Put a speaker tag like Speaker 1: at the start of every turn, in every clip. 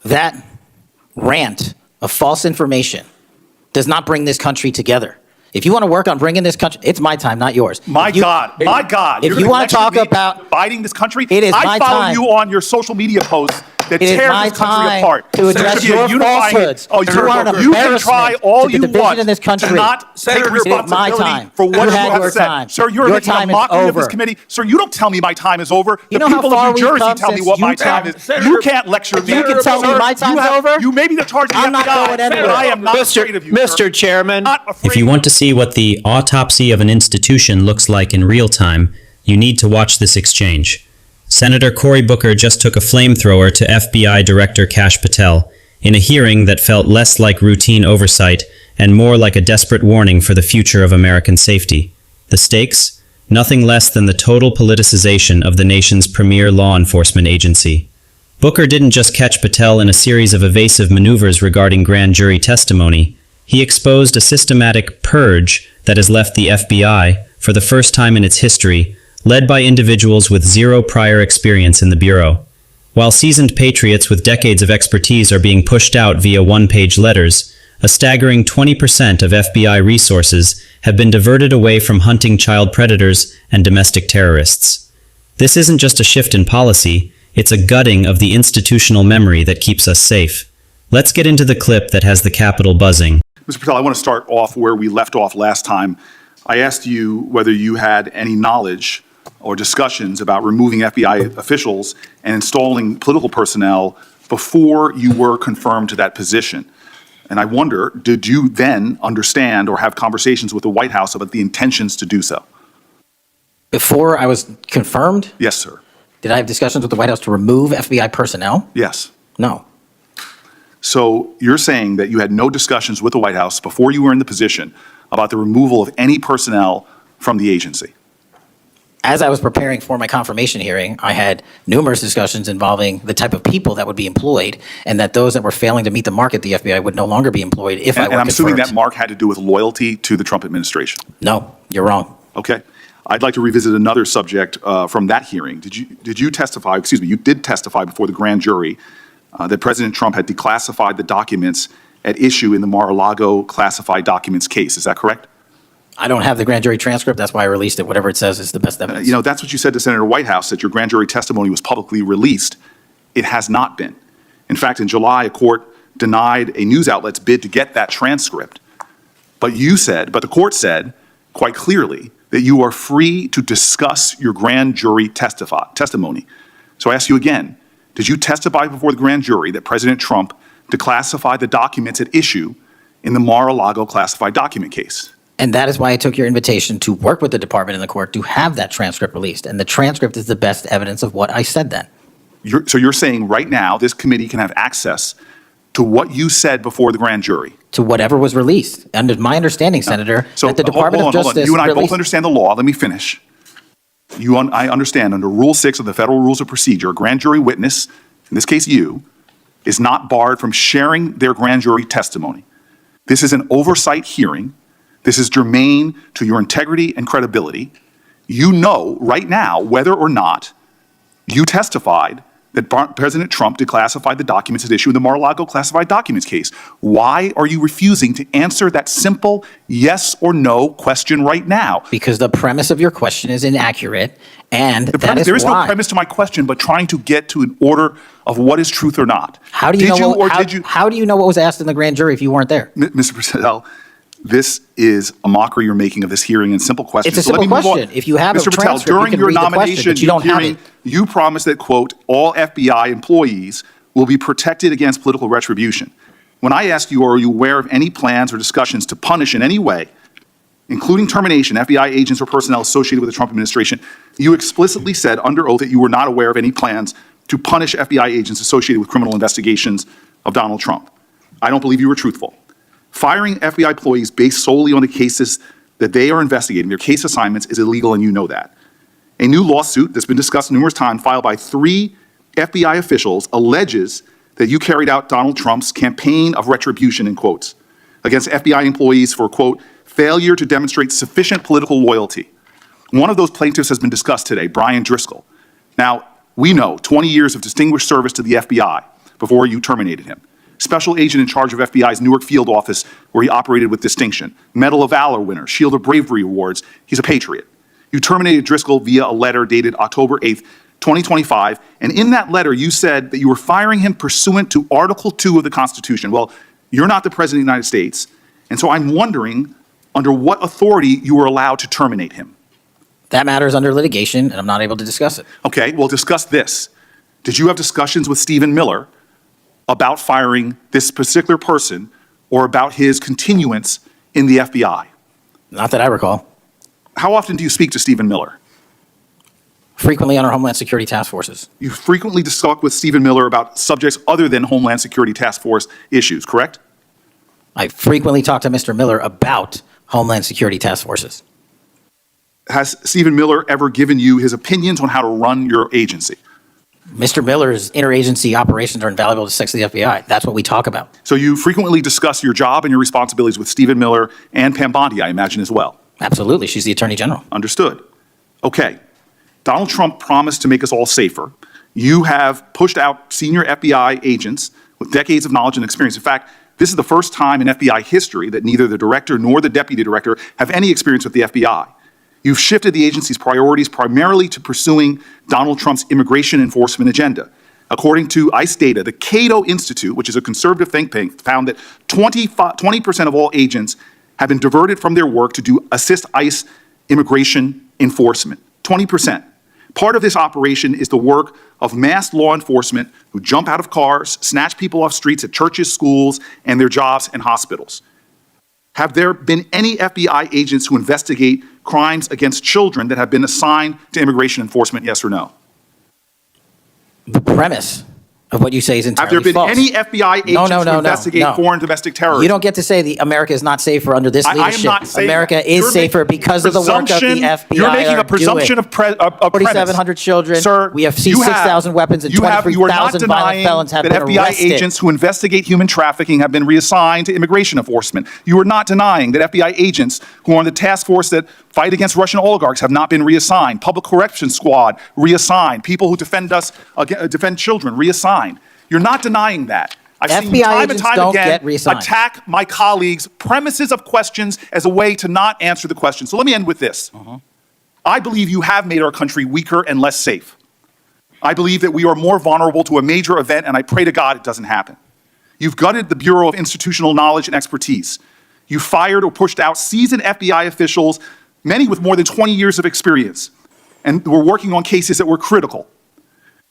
Speaker 1: that rant of false information does not bring this country together. If you want to work on bringing this country, it's my time, not yours.
Speaker 2: My God.
Speaker 1: If you want to talk about
Speaker 2: dividing this country,
Speaker 1: it is my
Speaker 2: I follow
Speaker 1: time.
Speaker 2: you on your social media posts that
Speaker 1: It is
Speaker 2: tear
Speaker 1: my
Speaker 2: this country
Speaker 1: time
Speaker 2: apart.
Speaker 1: to address your falsehoods.
Speaker 2: Oh,
Speaker 1: You are an
Speaker 2: you can
Speaker 1: embarrassment
Speaker 2: try all
Speaker 1: to the
Speaker 2: you
Speaker 1: division
Speaker 2: want
Speaker 1: in this country.
Speaker 2: to not take
Speaker 1: It is my
Speaker 2: responsibility
Speaker 1: time.
Speaker 2: for what
Speaker 1: You
Speaker 2: you
Speaker 1: had
Speaker 2: have
Speaker 1: your
Speaker 2: said.
Speaker 1: time.
Speaker 2: Sir, you're
Speaker 1: Your
Speaker 2: making
Speaker 1: time
Speaker 2: a
Speaker 1: is
Speaker 2: mockery of this
Speaker 1: over.
Speaker 2: committee. Sir, you don't tell me my time is over.
Speaker 1: You
Speaker 2: The
Speaker 1: know how
Speaker 2: people
Speaker 1: far
Speaker 2: of New
Speaker 1: we've
Speaker 2: Jersey
Speaker 1: come
Speaker 2: tell me
Speaker 1: since
Speaker 2: what my
Speaker 1: you
Speaker 2: time is.
Speaker 1: Senator,
Speaker 2: You can't lecture me.
Speaker 1: you can tell me
Speaker 2: Sir,
Speaker 1: my time's over?
Speaker 2: You may be the charge of the
Speaker 1: I'm not
Speaker 2: FBI,
Speaker 1: going anywhere.
Speaker 2: but I am not afraid of you,
Speaker 3: Mr. Chairman.
Speaker 4: If you want to see what the autopsy of an institution looks like in real time, you need to watch this exchange. Senator Cory Booker just took a flamethrower to FBI Director Kash Patel in a hearing that felt less like routine oversight and more like a desperate warning for the future of American safety. The stakes? Nothing less than the total politicization of the nation's premier law enforcement agency. Booker didn't just catch Patel in a series of evasive maneuvers regarding grand jury testimony. He exposed a systematic purge that has left the FBI, for the first time in its history, led by individuals with zero prior experience in the Bureau. While seasoned patriots with decades of expertise are being pushed out via one-page letters, a staggering 20% of FBI resources have been diverted away from hunting child predators and domestic terrorists. This isn't just a shift in policy, it's a gutting of the institutional memory that keeps us safe. Let's get into the clip that has the Capitol buzzing.
Speaker 2: Mr. Patel, I want to start off where we left off last time. I asked you whether you had any knowledge or discussions about removing FBI officials and installing political personnel before you were confirmed to that position. And I wonder, did you then understand or have conversations with the White House about the intentions to do so?
Speaker 1: Before I was confirmed,
Speaker 2: Yes, sir.
Speaker 1: did I have discussions with the White House to remove FBI personnel?
Speaker 2: Yes.
Speaker 1: No.
Speaker 2: So you're saying that you had no discussions with the White House before you were in the position about the removal of any personnel from the agency?
Speaker 1: As I was preparing for my confirmation hearing, I had numerous discussions involving the type of people that would be employed, and that those that were failing to meet the mark at the FBI would no longer be employed if I were
Speaker 2: And I'm assuming
Speaker 1: confirmed.
Speaker 2: that mark had to do with loyalty to the Trump administration.
Speaker 1: No, you're wrong.
Speaker 2: Okay. I'd like to revisit another subject from that hearing. Did you testify, excuse me, you did testify before the grand jury that President Trump had declassified the documents at issue in the Mar-a-Lago classified documents case. Is that correct?
Speaker 1: I don't have the grand jury transcript. That's why I released it. Whatever it says is the best evidence.
Speaker 2: You know, that's what you said to Senator Whitehouse, that your grand jury testimony was publicly released. It has not been. In fact, in July, a court denied a news outlet's bid to get that transcript. But the court said quite clearly that you are free to discuss your grand jury testimony. So I ask you again, did you testify before the grand jury that President Trump declassified the documents at issue in the Mar-a-Lago classified document case?
Speaker 1: And that is why I took your invitation to work with the department and the court to have that transcript released. And the transcript is the best evidence of what I said then.
Speaker 2: So you're saying right now this committee can have access to what you said before the grand jury?
Speaker 1: To whatever was released. And it's my understanding, Senator,
Speaker 2: So
Speaker 1: that the Department of Justice
Speaker 2: You and I both
Speaker 1: released.
Speaker 2: understand the law. Let me finish. I understand under Rule 6 of the Federal Rules of Procedure, a grand jury witness, in this case you, is not barred from sharing their grand jury testimony. This is an oversight hearing. This is germane to your integrity and credibility. You know right now whether or not you testified that President Trump declassified the documents at issue in the Mar-a-Lago classified documents case. Why are you refusing to answer that simple yes or no question right now?
Speaker 1: Because the premise of your question is inaccurate, and
Speaker 2: There is no premise to my question, but trying to get to an order of what is truth or not.
Speaker 1: How do you How do you know what was asked in the grand jury if you weren't there?
Speaker 2: Mr. Patel, this is a mockery you're making of this hearing and simple questions.
Speaker 1: It's a simple question. If you have a
Speaker 2: Mr. Patel,
Speaker 1: transcript, you
Speaker 2: during
Speaker 1: can
Speaker 2: your
Speaker 1: read the question,
Speaker 2: nomination
Speaker 1: but you don't have
Speaker 2: hearing,
Speaker 1: it.
Speaker 2: you promised that, quote, all FBI employees will be protected against political retribution. When I asked you, are you aware of any plans or discussions to punish in any way, including termination, FBI agents or personnel associated with the Trump administration, you explicitly said under oath that you were not aware of any plans to punish FBI agents associated with criminal investigations of Donald Trump. I don't believe you were truthful. Firing FBI employees based solely on the cases that they are investigating, their case assignments, is illegal, and you know that. A new lawsuit that's been discussed numerous times, filed by 3 FBI officials, alleges that you carried out Donald Trump's campaign of retribution, in quotes, against FBI employees for, quote, failure to demonstrate sufficient political loyalty. One of those plaintiffs has been discussed today, Brian Driscoll. Now, we know 20 years of distinguished service to the FBI, before you terminated him. Special agent in charge of FBI's Newark field office, where he operated with distinction. Medal of Valor winner, Shield of Bravery awards. He's a patriot. You terminated Driscoll via a letter dated October 8th, 2025, and in that letter you said that you were firing him pursuant to Article 2 of the Constitution. Well, you're not the President of the United States, and so I'm wondering under what authority you were allowed to terminate him.
Speaker 1: That matter is under litigation, and I'm not able to discuss it.
Speaker 2: Okay, well, discuss this. Did you have discussions with Stephen Miller about firing this particular person or about his continuance in the FBI?
Speaker 1: Not that I recall.
Speaker 2: How often do you speak to Stephen Miller?
Speaker 1: Frequently on our Homeland Security task forces.
Speaker 2: You frequently talk with Stephen Miller about subjects other than Homeland Security Task Force issues, correct?
Speaker 1: I frequently talk to Mr. Miller about Homeland Security task forces.
Speaker 2: Has Stephen Miller ever given you his opinions on how to run your agency?
Speaker 1: Mr. Miller's interagency operations are invaluable to the FBI. That's what we talk about.
Speaker 2: So you frequently discuss your job and your responsibilities with Stephen Miller and Pam Bondi, I imagine, as well.
Speaker 1: Absolutely. She's the Attorney General.
Speaker 2: Understood. Okay. Donald Trump promised to make us all safer. You have pushed out senior FBI agents with decades of knowledge and experience. In fact, this is the first time in FBI history that neither the director nor the deputy director have any experience with the FBI. You've shifted the agency's priorities primarily to pursuing Donald Trump's immigration enforcement agenda. According to ICE data, the Cato Institute, which is a conservative think tank, found that 20% of all agents have been diverted from their work to assist ICE immigration enforcement. 20%. Part of this operation is the work of masked law enforcement who jump out of cars, snatch people off streets at churches, schools, and their jobs and hospitals. Have there been any FBI agents who investigate crimes against children that have been assigned to immigration enforcement, yes or no?
Speaker 1: The premise of what you say is entirely
Speaker 2: Have there been
Speaker 1: false.
Speaker 2: any FBI agents who investigate foreign domestic terrorism?
Speaker 1: You don't get to say America is not safer under this leadership.
Speaker 2: I am not saying
Speaker 1: America
Speaker 2: that.
Speaker 1: is safer because of the work of the FBI.
Speaker 2: You're making a presumption of premise.
Speaker 1: 4,700 children.
Speaker 2: Sir,
Speaker 1: we have seized 6,000 weapons and 23,000 violent felons have been arrested.
Speaker 2: that FBI agents who investigate human trafficking have been reassigned to immigration enforcement. You are not denying that FBI agents who are on the task force that fight against Russian oligarchs have not been reassigned. Public Corrections Squad reassigned. People who defend children reassigned. You're not denying that. I've seen
Speaker 1: FBI
Speaker 2: time and
Speaker 1: agents
Speaker 2: time
Speaker 1: don't
Speaker 2: again
Speaker 1: get reassigned.
Speaker 2: attack my colleagues' premises of questions as a way to not answer the question. So let me end with this. I believe you have made our country weaker and less safe. I believe that we are more vulnerable to a major event, and I pray to God it doesn't happen. You've gutted the Bureau of Institutional Knowledge and Expertise. You fired or pushed out seasoned FBI officials, many with more than 20 years of experience, and were working on cases that were critical.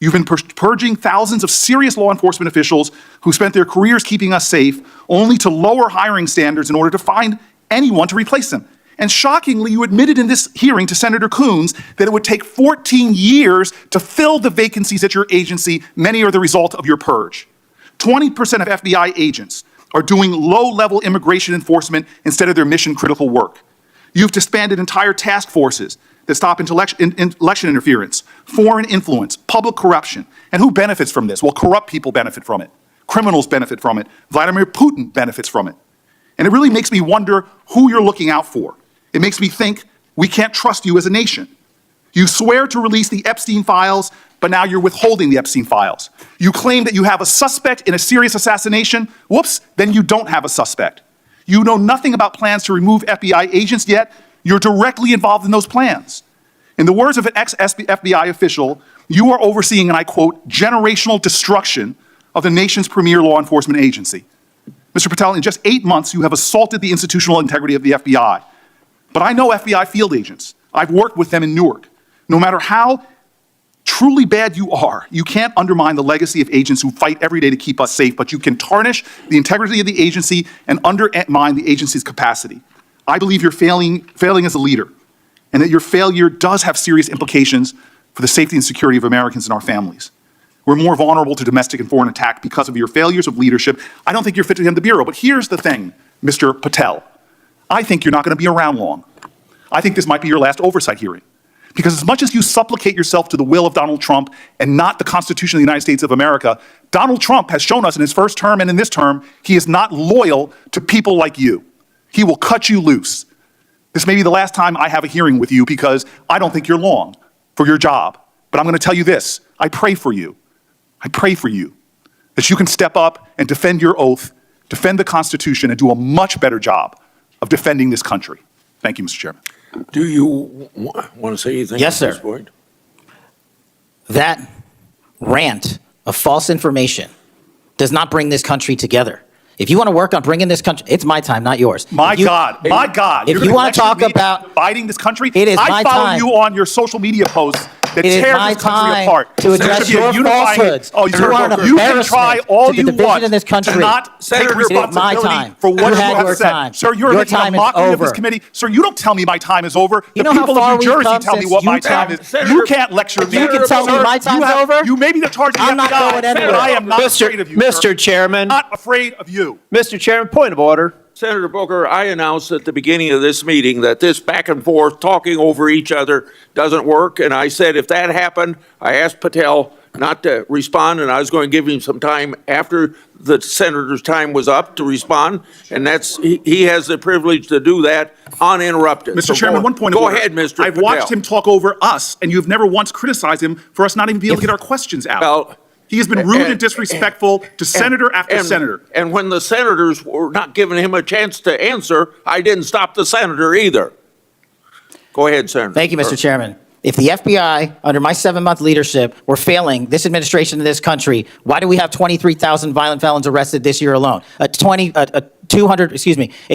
Speaker 2: You've been purging thousands of serious law enforcement officials who spent their careers keeping us safe, only to lower hiring standards in order to find anyone to replace them. And shockingly, you admitted in this hearing to Senator Coons that it would take 14 years to fill the vacancies at your agency. Many are the result of your purge. 20% of FBI agents are doing low-level immigration enforcement instead of their mission-critical work. You've disbanded entire task forces that stop election interference, foreign influence, public corruption. And who benefits from this? Well, corrupt people benefit from it. Criminals benefit from it. Vladimir Putin benefits from it. And it really makes me wonder who you're looking out for. It makes me think we can't trust you as a nation. You swear to release the Epstein files, but now you're withholding the Epstein files. You claim that you have a suspect in a serious assassination. Whoops, then you don't have a suspect. You know nothing about plans to remove FBI agents, yet you're directly involved in those plans. In the words of an ex-FBI official, you are overseeing, and I quote, generational destruction of the nation's premier law enforcement agency. Mr. Patel, in just 8 months, you have assaulted the institutional integrity of the FBI. But I know FBI field agents. I've worked with them in Newark. No matter how truly bad you are, you can't undermine the legacy of agents who fight every day to keep us safe, but you can tarnish the integrity of the agency and undermine the agency's capacity. I believe you're failing as a leader, and that your failure does have serious implications for the safety and security of Americans and our families. We're more vulnerable to domestic and foreign attack because of your failures of leadership. I don't think you're fit to hand the Bureau, but here's the thing, Mr. Patel. I think you're not going to be around long. I think this might be your last oversight hearing. Because as much as you supplicate yourself to the will of Donald Trump and not the Constitution of the United States of America, Donald Trump has shown us in his first term and in this term, he is not loyal to people like you. He will cut you loose. This may be the last time I have a hearing with you because I don't think you're long for your job. But I'm going to tell you this, I pray for you. I pray for you that you can step up and defend your oath, defend the Constitution, and do a much better job of defending this country. Thank you, Mr. Chairman.
Speaker 3: Do you want to say anything?
Speaker 1: Yes,
Speaker 3: at this
Speaker 1: sir.
Speaker 3: point?
Speaker 1: That rant of false information does not bring this country together. If you want to work on bringing this country, it's my time, not yours.
Speaker 2: My God.
Speaker 1: If
Speaker 2: You're
Speaker 1: you
Speaker 2: gonna
Speaker 1: want to
Speaker 2: lecture
Speaker 1: talk
Speaker 2: me
Speaker 1: about
Speaker 2: dividing this country,
Speaker 1: it is
Speaker 2: I
Speaker 1: my
Speaker 2: follow
Speaker 1: time.
Speaker 2: you on your social media posts that
Speaker 1: It is
Speaker 2: tear
Speaker 1: my
Speaker 2: this country
Speaker 1: time
Speaker 2: apart.
Speaker 1: to
Speaker 2: There
Speaker 1: address
Speaker 2: should be a
Speaker 1: your
Speaker 2: unifying-
Speaker 1: falsehoods.
Speaker 2: Oh,
Speaker 1: You are an
Speaker 2: you can try
Speaker 1: embarrassment
Speaker 2: all
Speaker 1: to the
Speaker 2: you
Speaker 1: division
Speaker 2: want
Speaker 1: in this country.
Speaker 2: to not take
Speaker 3: Senator, it is
Speaker 1: my
Speaker 2: responsibility
Speaker 1: time.
Speaker 2: for what
Speaker 1: You
Speaker 2: you
Speaker 1: had
Speaker 2: have
Speaker 1: your
Speaker 2: said.
Speaker 1: time.
Speaker 2: Sir, you're
Speaker 1: Your
Speaker 2: making a
Speaker 1: time is
Speaker 2: mockery of this
Speaker 1: over.
Speaker 2: committee. Sir, you don't tell me my time is over.
Speaker 1: You
Speaker 2: The
Speaker 1: know how
Speaker 2: people
Speaker 1: far
Speaker 2: of New
Speaker 1: we've
Speaker 2: Jersey
Speaker 1: come
Speaker 2: tell me
Speaker 1: since
Speaker 2: what my
Speaker 1: you
Speaker 2: time
Speaker 1: tell-
Speaker 2: is.
Speaker 3: Senator,
Speaker 2: You can't lecture me.
Speaker 1: You can tell me
Speaker 2: Sir,
Speaker 1: my time's
Speaker 2: you have-
Speaker 1: over?
Speaker 2: You may be the charge of the
Speaker 1: I'm not
Speaker 2: FBI,
Speaker 1: going anywhere.
Speaker 2: but I am not afraid of you, sir.
Speaker 5: Mr. Chairman,
Speaker 2: Not afraid of you.
Speaker 5: Mr. Chairman, point of order.
Speaker 3: Senator Booker, I announced at the beginning of this meeting that this back and forth, talking over each other, doesn't work. And I said if that happened, I asked Patel not to respond, and I was going to give him some time after the senator's time was up to respond. And he has the privilege to do that uninterrupted.
Speaker 2: Mr.
Speaker 3: So
Speaker 2: Chairman, one point of
Speaker 3: Go
Speaker 2: order.
Speaker 3: ahead, Mr.
Speaker 2: I've
Speaker 3: Patel.
Speaker 2: watched him talk over us, and you've never once criticized him for us not even being able to get our questions out.
Speaker 3: Well,
Speaker 2: He has been rude and disrespectful to senator after senator.
Speaker 3: And when the senators were not giving him a chance to answer, I didn't stop the senator either. Go ahead, Senator.
Speaker 1: Thank you, Mr. Chairman. If the FBI, under my 7-month leadership, were failing this administration in this country, why do we have 23,000 violent felons arrested this year alone? A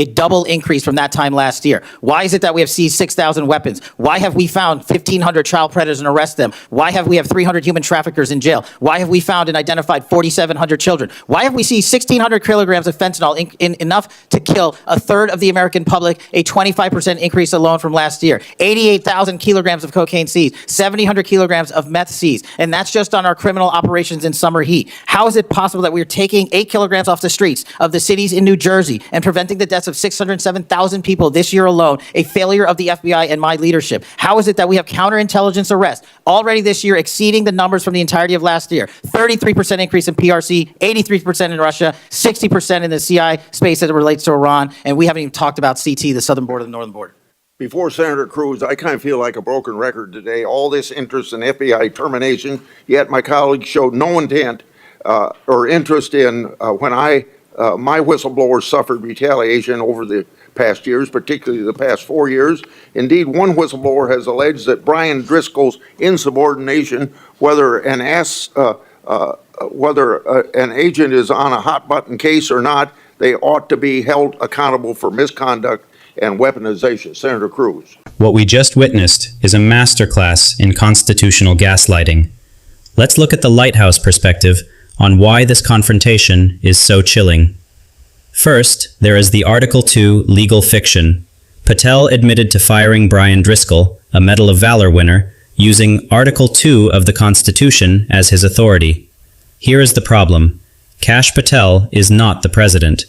Speaker 1: double increase from that time last year. Why is it that we have seized 6,000 weapons? Why have we found 1,500 child predators and arrested them? Why have we have 300 human traffickers in jail? Why have we found and identified 4,700 children? Why have we seized 1,600 kilograms of fentanyl, enough to kill a third of the American public, a 25% increase alone from last year? 88,000 kilograms of cocaine seized, 7,000 kilograms of meth seized, and that's just on our criminal operations in summer heat. How is it possible that we're taking 8 kilograms off the streets of the cities in New Jersey and preventing the deaths of 607,000 people this year alone, a failure of the FBI and my leadership? How is it that we have counterintelligence arrests already this year exceeding the numbers from the entirety of last year? 33% increase in PRC, 83% in Russia, 60% in the CI space as it relates to Iran, and we haven't even talked about CT, the southern border, the northern border.
Speaker 3: Before Senator Cruz, I kind of feel like a broken record today. All this interest in FBI termination, yet my colleagues showed no intent or interest in when my whistleblowers suffered retaliation over the past years, particularly the past 4 years. Indeed, one whistleblower has alleged that Brian Driscoll's insubordination, whether an agent is on a hot button case or not, they ought to be held accountable for misconduct and weaponization. Senator Cruz.
Speaker 4: What we just witnessed is a masterclass in constitutional gaslighting. Let's look at the lighthouse perspective on why this confrontation is so chilling. First, there is the Article 2 legal fiction. Patel admitted to firing Brian Driscoll, a Medal of Valor winner, using Article 2 of the Constitution as his authority. Here is the problem. Kash Patel is not the president.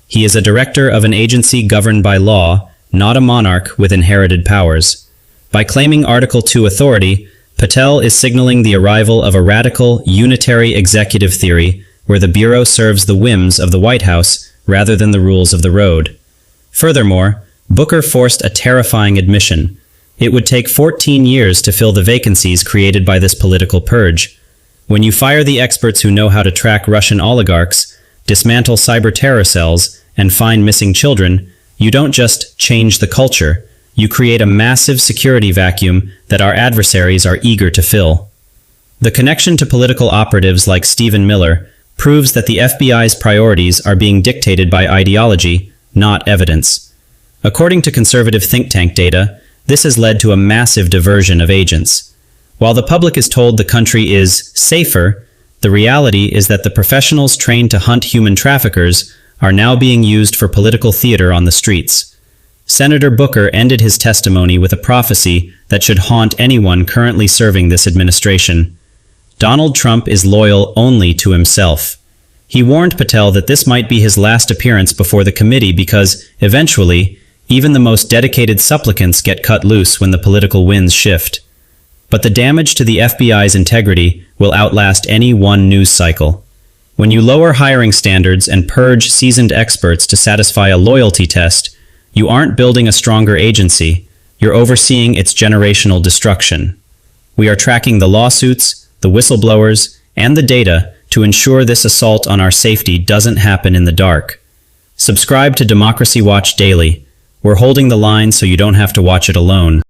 Speaker 4: He is a director of an agency governed by law, not a monarch with inherited powers. By claiming Article 2 authority, Patel is signaling the arrival of a radical, unitary executive theory where the Bureau serves the whims of the White House rather than the rules of the road. Furthermore, Booker forced a terrifying admission. It would take 14 years to fill the vacancies created by this political purge. When you fire the experts who know how to track Russian oligarchs, dismantle cyber terror cells, and find missing children, you don't just change the culture, you create a massive security vacuum that our adversaries are eager to fill. The connection to political operatives like Stephen Miller proves that the FBI's priorities are being dictated by ideology, not evidence. According to conservative think tank data, this has led to a massive diversion of agents. While the public is told the country is safer, the reality is that the professionals trained to hunt human traffickers are now being used for political theater on the streets. Senator Booker ended his testimony with a prophecy that should haunt anyone currently serving this administration. Donald Trump is loyal only to himself. He warned Patel that this might be his last appearance before the committee because, eventually, even the most dedicated supplicants get cut loose when the political winds shift. But the damage to the FBI's integrity will outlast any one news cycle. When you lower hiring standards and purge seasoned experts to satisfy a loyalty test, you aren't building a stronger agency, you're overseeing its generational destruction. We are tracking the lawsuits, the whistleblowers, and the data to ensure this assault on our safety doesn't happen in the dark. Subscribe to Democracy Watch Daily. We're holding the line so you don't have to watch it alone.